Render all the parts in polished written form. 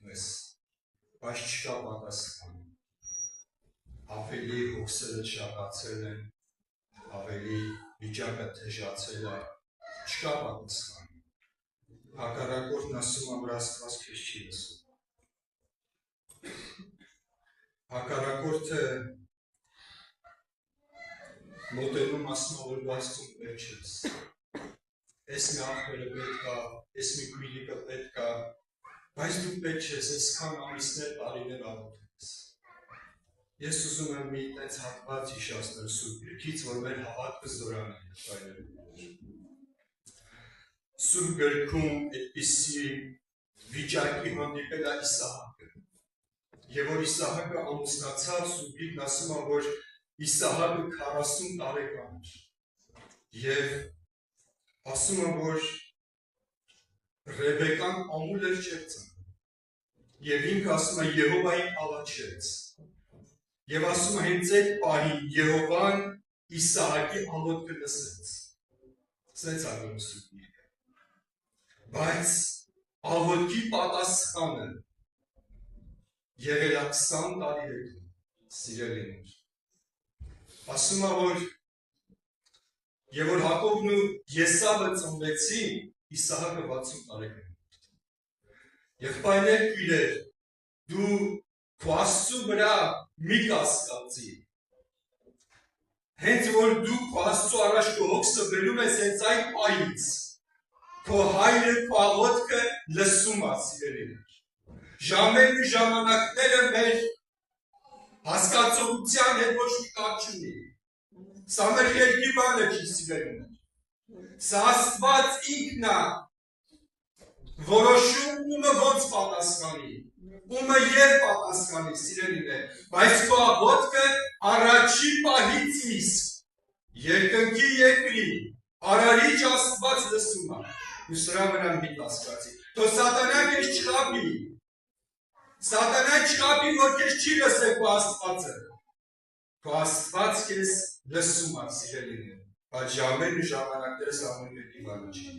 ես, բայց չկա պատասխան։ Ավելի հոգսերը շատացել են, ավելի վիճակը թեժացել է, չկա պատասխան։ Հակառակորդն ասում է, որ Աստված քեզ չի լսում։ Հակառակորդը մոտենում ասում է, որ Աստծուն պետք չես։ Էս մի աղբերը պետք է, էս մի քույրիկը պետք է, բայց դու պետք չես, այսքան ամիսներ տարիներ աղոթես։ Ես ուզում եմ մի այդպես հատված հիշեցնել Սուրբ գրքից, որ մեր հավատքը զորանում է։ Սուրբ գրքում այդպիսի վիճակի հանդիպել է Իսահակը։ Եվ որ Իսահակը ամուսնացավ, Սուրբ գրքն ասում է, որ Իսահակը 40 տարեկան էր։ Եվ ասում է, որ Ռեբեկան ամուլ էր չէր ծնվել։ Եվ ինքը ասում է, Եհովային ալաչեց։ Եվ ասում է, հենց այդ պահին Եհովան Իսահակի աղոթքը լսեց։ Սենց աղոթում Սուրբ գրքը։ Բայց աղոթքի պատասխանը եղել է 20 տարի հետո, սիրելիներ։ Ասում է, որ եւ որ Հակոբն ու Եսավը ծնվեցին, Իսահակը 60 տարեկան էր։ Եղբայրներ քույրեր, դու քո Աստծու վրա մի կասկածի։ Հենց որ դու քո Աստծու առաջ քո հոգսը բերում ես հենց այդ պահից, քո հայրը քո աղոթքը լսում է, սիրելիներ։ Ժամերն ու ժամանակները մեր հասկացողության հետ ոչ մի կապ չունի։ Սա մեր երկրի բանը չի, սիրելիներ։ Սա Աստված ինքն է որոշում ումը ոնց պատասխանի, ումը երբ պատասխանի, սիրելիներ, բայց քո աղոթքը առաջի պահից իսկ երկնքի երկրի արարիչ Աստված լսում է։ Ու սրա վրա մի կասկածի։ Թող սատանան քեզ չխաբի։ Սատանան չխաբի, որ քեզ չի լսել քո Աստվածը։ Քո Աստված քեզ լսում է, սիրելիներ, բայց ժամերն ու ժամանակները սա մեր երկրի բանը չի։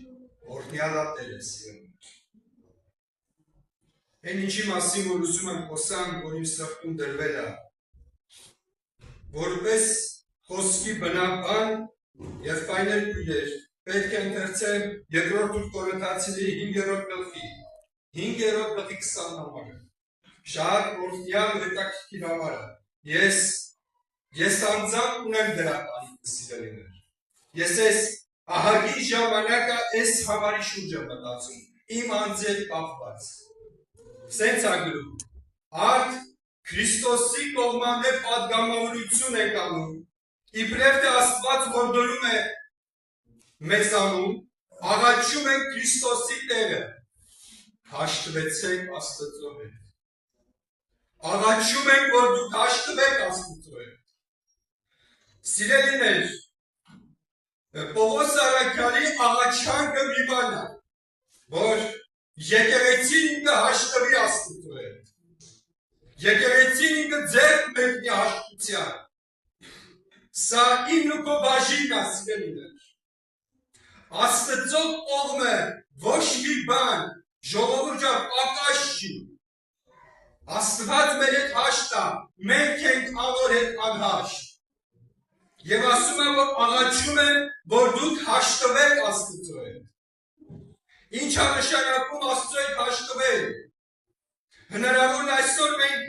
Օրհնյալ է Տերը, սիրելիներ։ Այն ինչի մասին, որ ուզում եմ խոսամ, որ իմ սրտում դրվել է, որպես խոսքի բնական եղբայրներ քույրեր, պետք է ընթերցեմ երկրորդ Կորինթացիների 5-րդ գլխի 20 համարը։ Շատ օրհնյալ ու հետաքրքիր համար է։ Ես անձամբ ունեմ դրա կարիքը, սիրելիներ։ Ես այս ահագին ժամանակը այս համարի շուրջ եմ մտածում, իմ անձի հետ կապված։ Սենց է գրում. Արդ Քրիստոսի կողմանդե պատգամավորություն ենք անում, իբրև թե Աստված որդորում է մեզանում, աղաչում ենք Քրիստոսի Տերը, հաշտվեցեք Աստծո հետ։ Աղաչում ենք, որ դուք հաշտվեք Աստծո հետ։ Սիրելիներ, Պողոս առաքյալի աղաչանքը մի բան է, որ եկեղեցին ինքը հաշտվի Աստծո հետ։ Եկեղեցին ինքը ձեռք մեկնի հաշտության։ Սա ինն ու քո բաժինն է, սիրելիներ։ Աստծո կողմը ոչ մի բան, ժողովուրդ պակաս չի։ Աստված մեր հետ հաշտ է, մենք ենք անոր հետ անհաշտ։ Եվ ասում եմ, որ աղաչում եմ, որ դուք հաշտվեք Աստծո հետ։ Ինչ է նշանակում Աստծո հետ հաշտվել։ Հնարավոր է այսօր մենք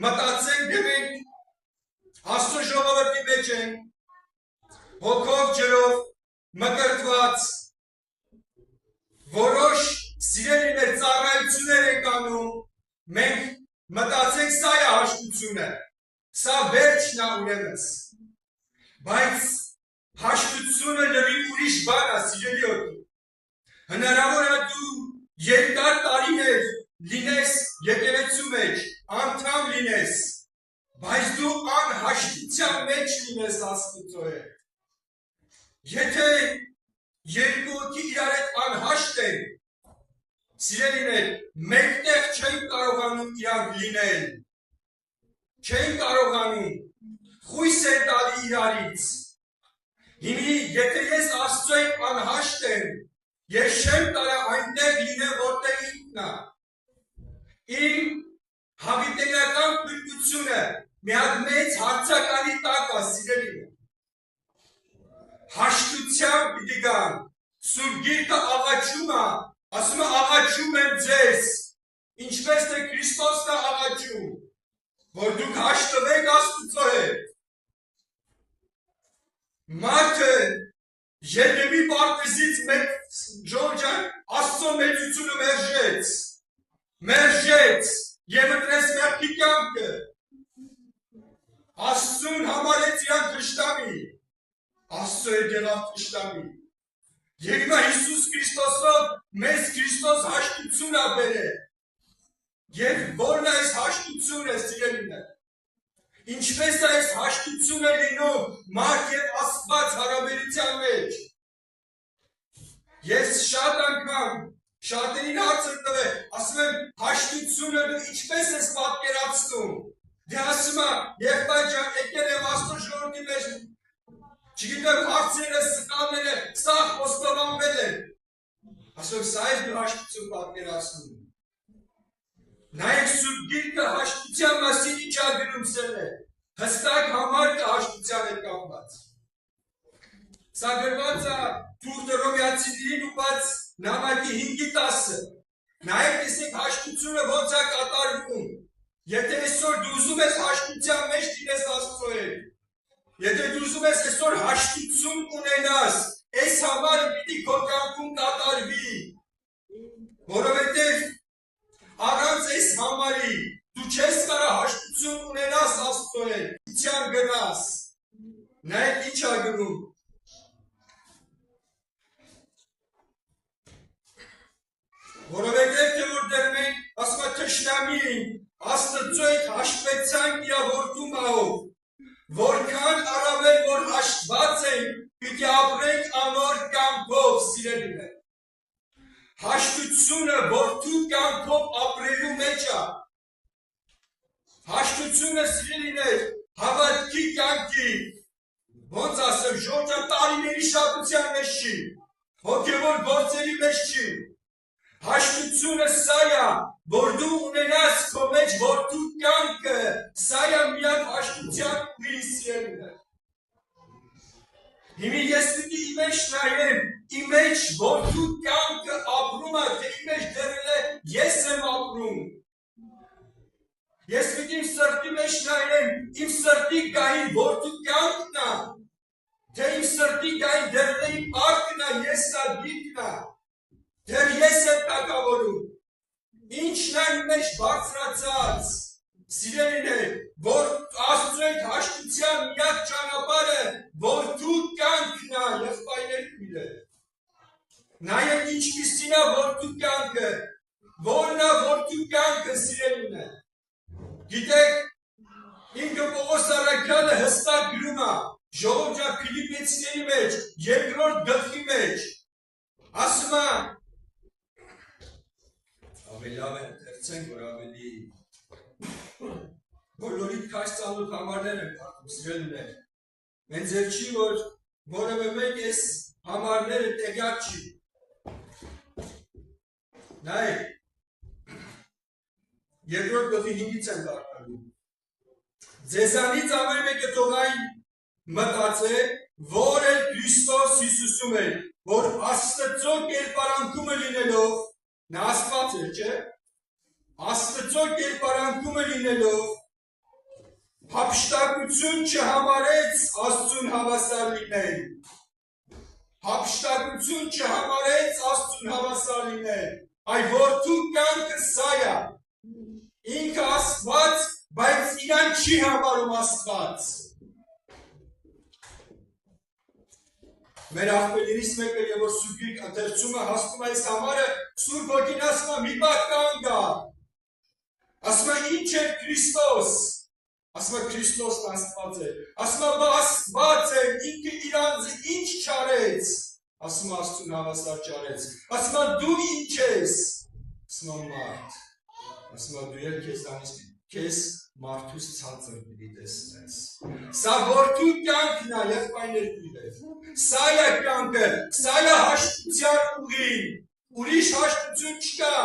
մտածենք, թե մենք Աստծո ժողովրդի մեջ ենք, հոգով ջրով մկրտված, որոշ սիրելիներ ծառայություններ ենք անում, մենք մտածենք սա է հաշտությունը, սա վերջն է ուրեմն։ Բայց հաշտությունը լրիվ ուրիշ բան է, սիրելի օգնի։ Հնարավոր է դու երկար տարիներ լինես եկեղեցու մեջ, անդամ լինես, բայց դու անհաշտության մեջ լինես Աստծո հետ։ Եթե երկու հոգի իրար հետ անհաշտ են, սիրելիներ, մեկտեղ չեն կարողանում իրանք լինել, չեն կարողանում, խույս են տալի իրարից։ Հիմի, եթե ես Աստծո հետ անհաշտ եմ, ես չեմ կարող այնտեղ լինել, որտեղ ինքն է։ Իմ հավիտենական բրկությունը մի հատ մեծ հարցականի տակ է, սիրելի։ Հաշտությամբ պիտի գան, Սուրբ Գիրքը աղաչում է, ասում է աղաչում եմ ձեզ, ինչպես թե Քրիստոսն է աղաչում, որ դուք հաշտվեք Աստծո հետ։ Մարդը Երևի պարտեզից Ժողովրդյան Աստծո մեծությունը մերժեց եւ ընտրեց մեղքի կյանքը։ Աստծուն համարեց իրան թշնամի, Աստծո հետ եղավ թշնամի։ Եվ հիմա Հիսուս Քրիստոսով մեզ Քրիստոս հաշտություն է բերել։ Եվ որն է այս հաշտությունը, սիրելիներ։ Ինչպես է այս հաշտությունը լինում մարդ եւ Աստված հարաբերության մեջ։ Ես շատ անգամ շատերին հարցը տվել, ասում եմ հաշտությունը դու ինչպես ես պատկերացնում։ Դե ասում է, եղբայր ջան, եկել եմ Աստծո ժողովրդի մեջ, չգիտեմ հարցերը, սկաները, սա խոստովանվել են։ Ասում սա է դու հաշտություն պատկերացնում։ Նայեք Սուրբ Գիրքը հաշտության մասին ինչ է գրում սերներ։ Հստակ համարը հաշտության հետ կապված։ Սա գրված է Թուղթ Հռոմեացիներին ուղղված նամակի 5:10։ Նայեք տեսեք հաշտությունը ոնց է կատարվում։ Եթե այսօր դու ուզում ես հաշտության մեջ լինես Աստծո հետ, եթե դու ուզում ես այսօր հաշտություն ունենաս, այս համարը պիտի քո կյանքում կատարվի, որովհետև առանց այս համարի դու չես կարող հաշտություն ունենաս Աստծո հետ, իջան գնաս։ Նայեք ինչ է գրում։ Որովհետև թե որտեղ մենք ասում է թշնամի ենք, Աստծո հետ հաշտվեցանք իր որդու մահով, որքան առավել որ հաշտված ենք, պիտի ապրենք անոր կյանքով, սիրելիներ։ Հաշտությունը որդու կյանքով ապրելու մեջ է։ Հաշտությունը, սիրելիներ, հավատքի կյանքի, ոնց ասեմ, ժողովրդյան տարիների շատության մեջ չի, հոգևոր գործերի մեջ չի։ Հաշտությունը սա է, որ դու ունենաս քո մեջ որդու կյանքը, սա է միակ հաշտության ուղին, սիրելիներ։ Հիմա ես պիտի իմ մեջ նայեմ, իմ մեջ որդու կյանքը ապրում է, թե իմ մեջ դեռել է ես եմ ապրում։ Ես պիտի իմ սրտի մեջ նայեմ, իմ սրտի գահին որդու կյանքն է, թե իմ սրտի գահին դեռել է իմ ակն է, եսագիտն է, դեռ ես եմ տակավորում։ Ինչն է իմ մեջ բարձրացած, սիրելիներ, որ Աստծո հետ հաշտության միակ ճանապարհը որդու կյանքն է, եղբայրներ քույրեր։ Նայեք ինչպիսին է որդու կյանքը, որն է որդու կյանքը, սիրելիներ։ Գիտեք, ինքը Պողոս առաքյալը հստակ գրում է ժողովրդի Փիլիպպեցիների մեջ, 2-րդ գլխի մեջ, ասում է, ավելի լավ է ընթերցենք, որ ավելի բոլորիդ քաշ ծանոթ համարներ են կարդում, սիրելիներ։ Մենք ձեր չի, որ որևէ մեկ այս համարները տեղյակ չի։ Նայեք, 2-րդ գլխի 5-ից են կարդալու։ Ձեզանից ամեն մեկը թող այն մտածե, որ էլ Քրիստոս Հիսուսում է, որ Աստծո կերպարանքումը լինելով, նա Աստված է, չէ՞։ Աստծո կերպարանքումը լինելով, հափշտակություն չհամարեց Աստծուն հավասար լինել։ Հափշտակություն չհամարեց Աստծուն հավասար լինել։ Այ որդու կյանքը սա է։ Ինքը Աստված, բայց իրան չի համարում Աստված։ Մեր աղբերներից մեկը եւ որ Սուրբ Գիրք ընթերցում է, հասնում է այս համարը, Սուրբ Ոգին ասում է՝ մի բան կանգա։ Ասում է ինչ է Քրիստոս։ Ասում է Քրիստոսն Աստված է։ Ասում է բա Աստված է, ինքը իրանձը ինչ չարեց։ Ասում է Աստծուն հավասար չարեց։ Ասում է դու ինչ ես։ Ասում է մարդ։ Ասում է դու ել քեզ մարդուց ցածր պիտի տեսնես։ Սա որդու կյանքն է, եղբայրներ քույրեր։ Սա է կյանքը, սա է հաշտության ուղին։ ուրիշ հաշտություն չկա,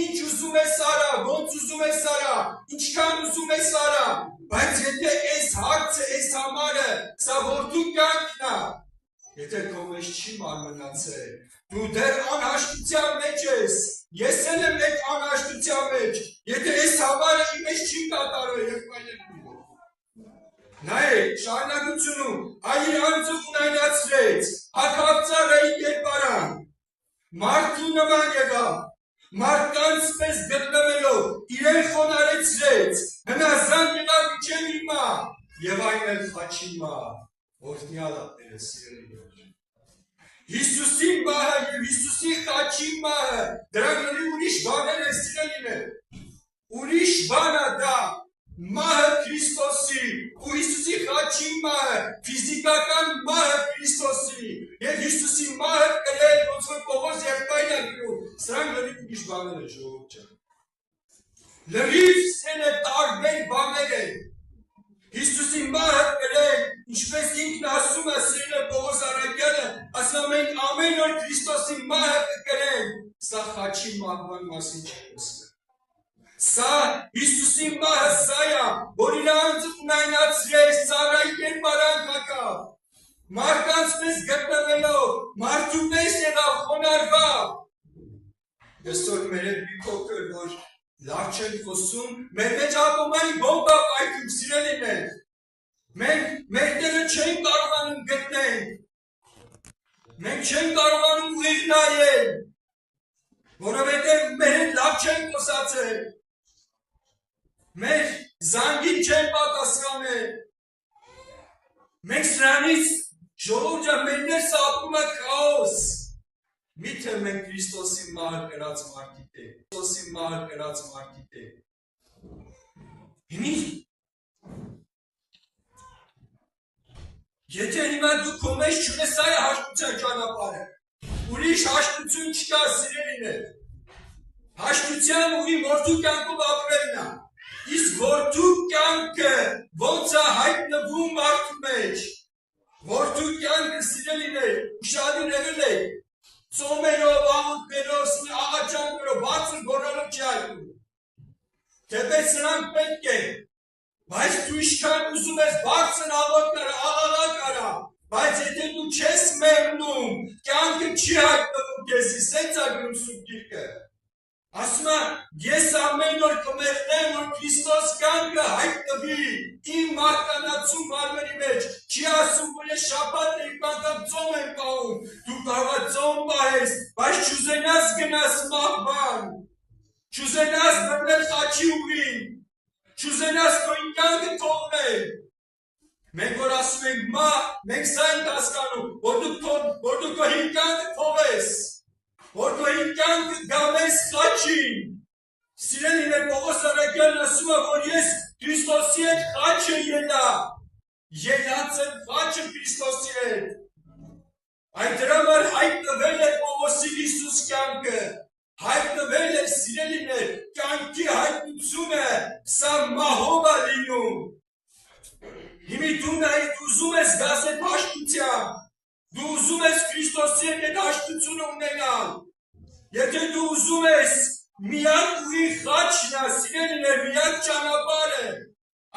ինչ ուզում ես արա, ոնց ուզում ես արա, ինչքան ուզում ես արա, բայց եթե այս հարցը, այս համարը, սա որդու կյանքն է, եթե քո մեջ չի մարմնացել, դու դեռ անհաշտության մեջ ես, ես էլ եմ այդ անհաշտության մեջ, եթե այս համարը իմ մեջ չի կատարվել, նայեք, շարունակությունում, այր անձը ունայնացրեց, հագավծառայի կերպարան, մարդու նման եղավ, մարդկանց պես գտնվելով իրեն խոնարհեցրեց, հնազանդ եղավ իջև իմա, եւ այն էլ խաչիմա, օրհնյալ է Տերը սիրելիներ։ Հիսուսի մահը եւ Հիսուսի խաչի մահը, դրանք ուրիշ բաներ են սիրելիներ, ուրիշ բան է դա, մահը Քրիստոսի, ու Հիսուսի խաչի մահը, ֆիզիկական մահը Քրիստոսի, եւ Հիսուսի մահը կրել, ոնց որ Պողոս եղբայրն գրում, սրանք լրիվ ուրիշ բաներ են, ժողովուրդ ջան։ Լրիվ սենը տարբեր բաներ են։ Հիսուսի մահը կրել, ինչպես ինքն ասում է սիրելը Պողոս առաքյալը, ասում է մենք ամեն օր Քրիստոսի մահը կկրենք, սա խաչի մահվան մասին չի։ Սա Հիսուսի մահը սա է, որ իր անձը ունայնացրեց, ծառայի կերպարան հագավ, մարդկանց պես գտնվելով, մարդու պես եղավ, խոնարհվավ։ Այսօր մեր հետ մի փոքր, որ լավ չեն խոսում, մեր մեջ ատոմային բոմբա պայթում, սիրելիներ, մենք մեր Տերը չենք կարողանում գտնել, մենք չենք կարողանում ուղիղ նայել, որովհետև մեր հետ լավ չեն խոսացել, մեր զանգին չեն պատասխանել, մենք սրանից ժողովուրդ ջան, մեր ներսը ապրում է քաոս, միթե մենք Քրիստոսի մահը կրած մարդիկ ենք, Քրիստոսի մահը կրած մարդիկ ենք, հիմի, եթե հիմա դու քո մեջ չունես, սա է հաշտության ճանապարհը, ուրիշ հաշտություն չկա սիրելիներ, հաշտության ուղի որդու կյանքով ապրելն է, իսկ որդու կյանքը ոնց է հայտնվում մարդու մեջ, որդու կյանքը սիրելիներ, ուշադիր եղել եք, ծոմերով, աղոթքերով, աղաչանքերով, բարձր գոռալով չի հայտնվում, թեպետ սրանք պետք են, բայց դու ինչքան ուզում ես բարձր աղոթք արա, աղաղակ արա, բայց եթե դու չես մեռնում, կյանքը չի հայտնվում քեզի, սենց է գրում Սուրբ Գիրքը, ասում է, ես ամեն օր կմեռնեմ, որ Քրիստոս կյանքը հայտնվի իմ մարկանացու մարմնի մեջ, չի ասում, որ ես շաբաթ երկու անգամ ծոմ եմ պահում, դու կարող ես ծոմ պահես, բայց չուզենաս գնաս մահվան, չուզենաս բռնել խաչի ուղին, չուզենաս քո կյանքը թողնել, մենք որ ասում ենք մահ, մենք սա ենք հասկանում, որ դու քո կյանքը թողես, որ քո կյանքը գամես խաչին, սիրելիներ Պողոս առաքյալն ասում է, որ ես Քրիստոսի հետ խաչը ելա, ելած եմ խաչը Քրիստոսի հետ, այդ դրա համար հայտնվել է Պողոսի Հիսուս կյանքը, հայտնվել է սիրելիներ, կյանքի հայտնությունը, սա մահով է լինում, հիմի դու նայդ ուզում ես գաս այդ հաշտության, դու ուզում ես Քրիստոսի հետ այդ հաշտությունը ունենալ, եթե դու ուզում ես միակ ուղի խաչն է, սիրելիներ, միակ ճանապարհը,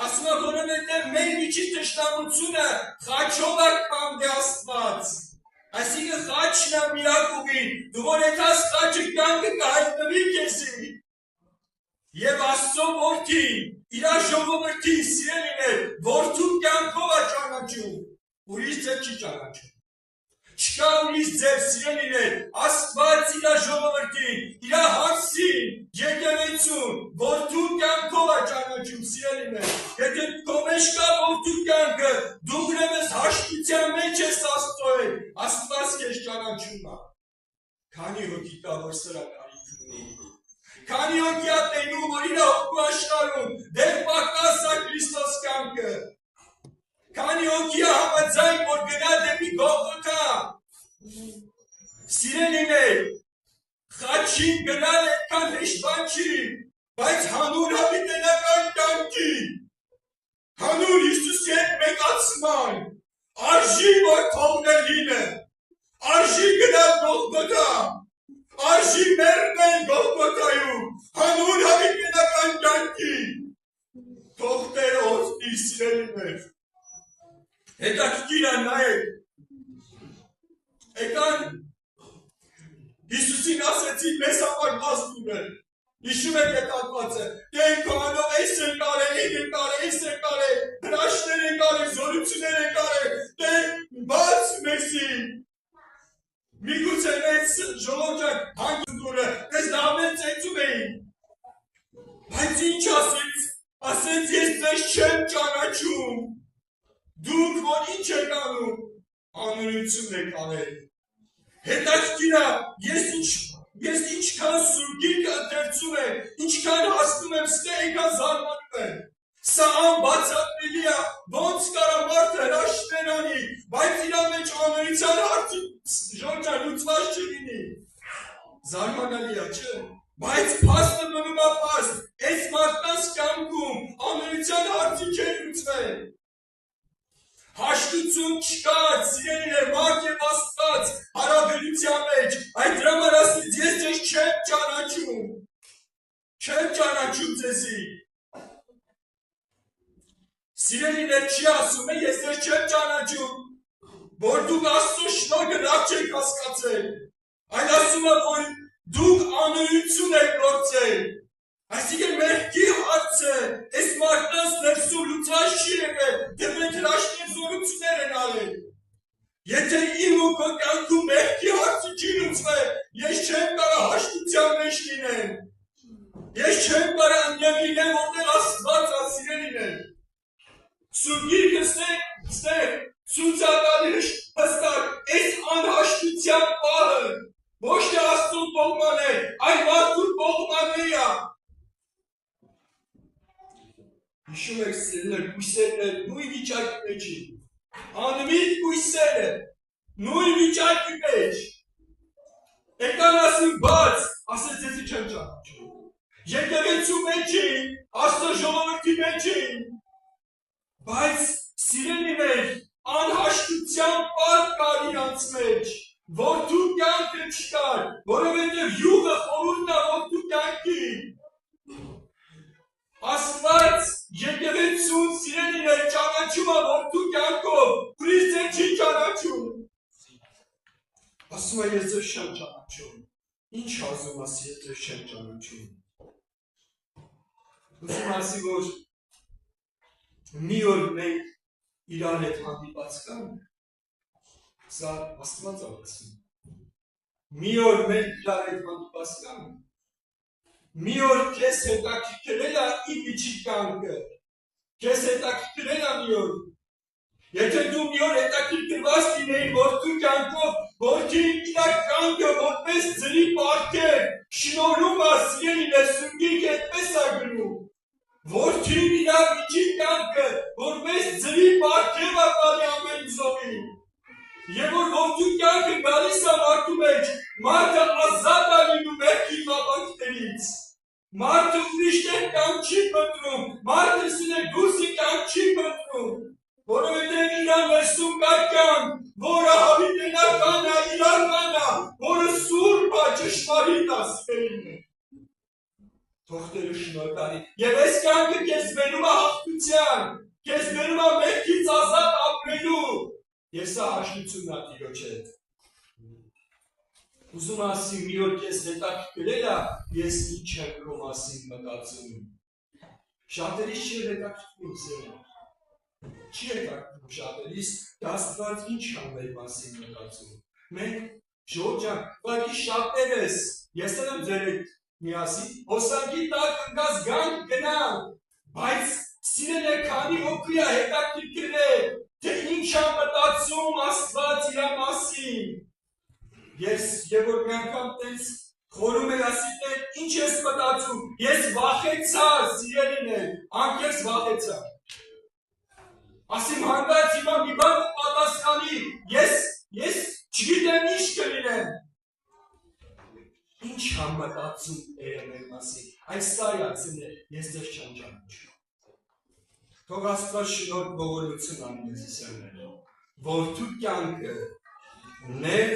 ասում է, որովհետև մեր միջի թշնամությունը խաչով է կանգ Աստված, այսինքն խաչն է միակ ուղին, դու որ այդ խաչը կյանքը կհայտնվի քեզի, եւ Աստծո որդին, իր ժողովրդին սիրելիներ, որդու կյանքով է ճանաչում, ուրիշ ձև չի ճանաչում, չկա ուրիշ ձև սիրելիներ, Աստված իր ժողովրդին, իր հարսին, եկեղեցուն, որդու կյանքով է ճանաչում սիրելիներ, եթե քո մեջ կա որդու կյանքը, դու ուրեմն հաշտության մեջ ես Աստծո հետ, Աստված քեզ ճանաչում է, քանի հոգի կա, որ սրա կարիք ունի, քանի հոգի է տենում, որ իր հոգու աշխարհում դեռ պակաս է Քրիստոս կյանքը, քանի հոգի է համաձայն, որ գնա դեպի Գողգոթա, սիրելիներ, խաչին գնալ այդքան հեշտ բան չի, բայց հանուն հավիտենական կյանքի, հանուն Հիսուսի հետ մեկացման, արժի որ թողնել լինը, արժի գնալ Գողգոթա, արժի մերնել Գողգոթայում, հանուն հավիտենական կյանքի, թող Տերը օգնի սիրելիներ, հետաքրքիր է նայեք, եկան Հիսուսին ասեցին մեզ համար բազդում են, հիշում եք այդ հատվածը, դե քանով էս են կարել, էդ են կարել, էս են կարել, հրաշքներ են կարել, զորություններ են կարել, դե բաց մեզի, միգուցե մեծ ժողովուրդ հանգստուրը, դες լավեն ծեծում էին, բայց ինչ ասեց ես ձեզ չեմ ճանաչում, դուք որ ինչ եք անում, անօրություն եք արել, հետաքրքիր է, ես ինչքան Սուրբ Գիրքը ընթերցում եմ, ինչքան հասնում եմ, ստե այնքան զարմանում եմ, սա անբացատրելի է, ոնց կարա մարդը հրաշքներ անի, բայց իր մեջ անօրության հարցը ժողովուրդ լուծված չլինի, զարմանալի է, չէ՞, բայց փաստը մնում է փաստ, այս մարդկանց կյանքում անօրության հարցը չէ լուծվել, հաշտություն չկա, սիրելիներ, մարդ և Աստված հարաբերության մեջ, այդ դրա համար ասեց ես ձեզ չեմ ճանաչում ձեզի, սիրելիներ չի ասում է ես ձեզ չեմ ճանաչում, որ դուք Աստծո շնորհքը լավ չեք հասկացել, այլ ասում է որ դուք անօրություն եք գործել, այսինքն մեղքի հարցը, այս մարդկանց ներսում լուծված չի եղել, դեռ հրաշքներ զորություններ են արել։ Եթե իմ ու քո կյանքում մեղքի հարցը չի լուծվել, ես չեմ կարող հաշտության մեջ լինել։ Ես չեմ կարող այնտեղ լինել, որտեղ Աստված է սիրելիներ։ Սուրբ Գիրքը ստեղ ցույց է տալիս հստակ այս անհաշտության պահը, ոչ թե Աստծո կողման է, այլ մարդու կողման է։ Հիշում եք սիրելիներ, կույսերն նույն վիճակի մեջ են, անմիտ կույսերը, նույն վիճակի մեջ, եկան ասին բաց, ասեց ձեզի չեմ ճանաչում, եկեղեցու մեջ էին, Աստծո ժողովրդի մեջ էին, բայց սիրելիներ, անհաշտության պահ կար իրանց մեջ, որդու կյանքը չկար, որովհետև յուղը խորհուրդն է որդու կյանքի, Աստված եկեղեցուն սիրելիներ ճանաչում է որդու կյանքով, քրիստոսին չի ճանաչում։ Ասում է ես ձեզ չեմ ճանաչում։ Ինչ ասում ասի ես ձեզ չեմ ճանաչում։ Ուզում ասի որ մի օր մենք իրար հետ հանդիպած կանք, սա Աստված է ասում։ Մի օր մենք իրար հետ հանդիպած կանք, մի օր քեզ հետաքրքրել է իմ միջի կյանքը, քեզ հետաքրքրել է մի օր, եթե դու մի օր հետաքրքրված լինեիր որդու կյանքով, որդին իր կյանքը որպես ձրի պարգև, շնորհում է սիրելիներ Սուրբ Գիրքը այդպես է գրում, որդին իր միջի կյանքը որպես ձրի պարգև է տալի ամեն զովին, եւ որ որդու կյանքը գալիս է մարդու մեջ, մարդը ազատ է լինում մեղքի կապանքներից, մարդը ուրիշ կյանք չի մտնում, մարդը սիրել դուրսի կյանք չի մտնում, որովհետև իրան ներսում կա կյանք, որը հավիտենական է, իրական է, որը սուրբ է, ճշմարիտ է սիրելիներ։ Թող Տերը շնորհ տանի։ Եվ այս կյանքը քեզ բերում է հաղթության, քեզ բերում է մեղքից ազատ ապրելու։ Ես սա հաշտությունն է Տիրոջ հետ։ Ուզում ասի մի օր քեզ հետաքրքրել է, ես ինչ եմ քո մասին մտածում։ Շատերիս չի հետաքրքրում սիրելիներ։ Չի հետաքրքրում շատերիս, դա Աստված ինչ է մեր մասին մտածում։ Մենք ժողովուրդ, ուղղակի շատերս, ես եմ ձեր հետ միասին, հոսանքի տակ ընկած գանք գնանք, բայց սիրելիներ քանի հոգու է հետաքրքրել, թե ինչ է մտածում Աստված իր մասին։ Ես եւ որ մի անգամ տենց խորում էր ասի թե ինչ ես մտածում, ես վախեցա սիրելիներ, անկեղծ վախեցա։ Ասիմ հանդարտ հիմա մի բան պատասխանի, ես չգիտեմ ինչ կլինեմ։ Ինչ է մտածում Տերը մեր մասին, այս սա է ասիներ, ես ձեզ չեմ ճանաչում։ Թող Աստված շնորհ ողորմություն անի մեզ սիրելիներ, որդու կյանքը նեղ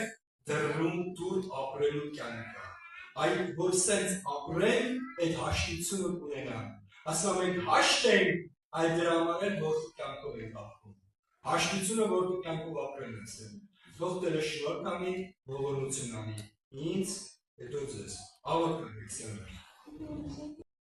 դրում տուր ապրելու կյանք է։ այլ որ սենց ապրենք, այդ հաշտությունը կունենանք։ Ասում ենք հաշտ ենք, այլ դրա համար էլ որտու կյանքով ենք ապրում։ Հաշտությունը որտու կյանքով ապրել ենք սեմ։ Թող Տերը շնորհ կանի, ողորմություն անի ինձ, հետո ձեզ։ Ավարտենք սեմ։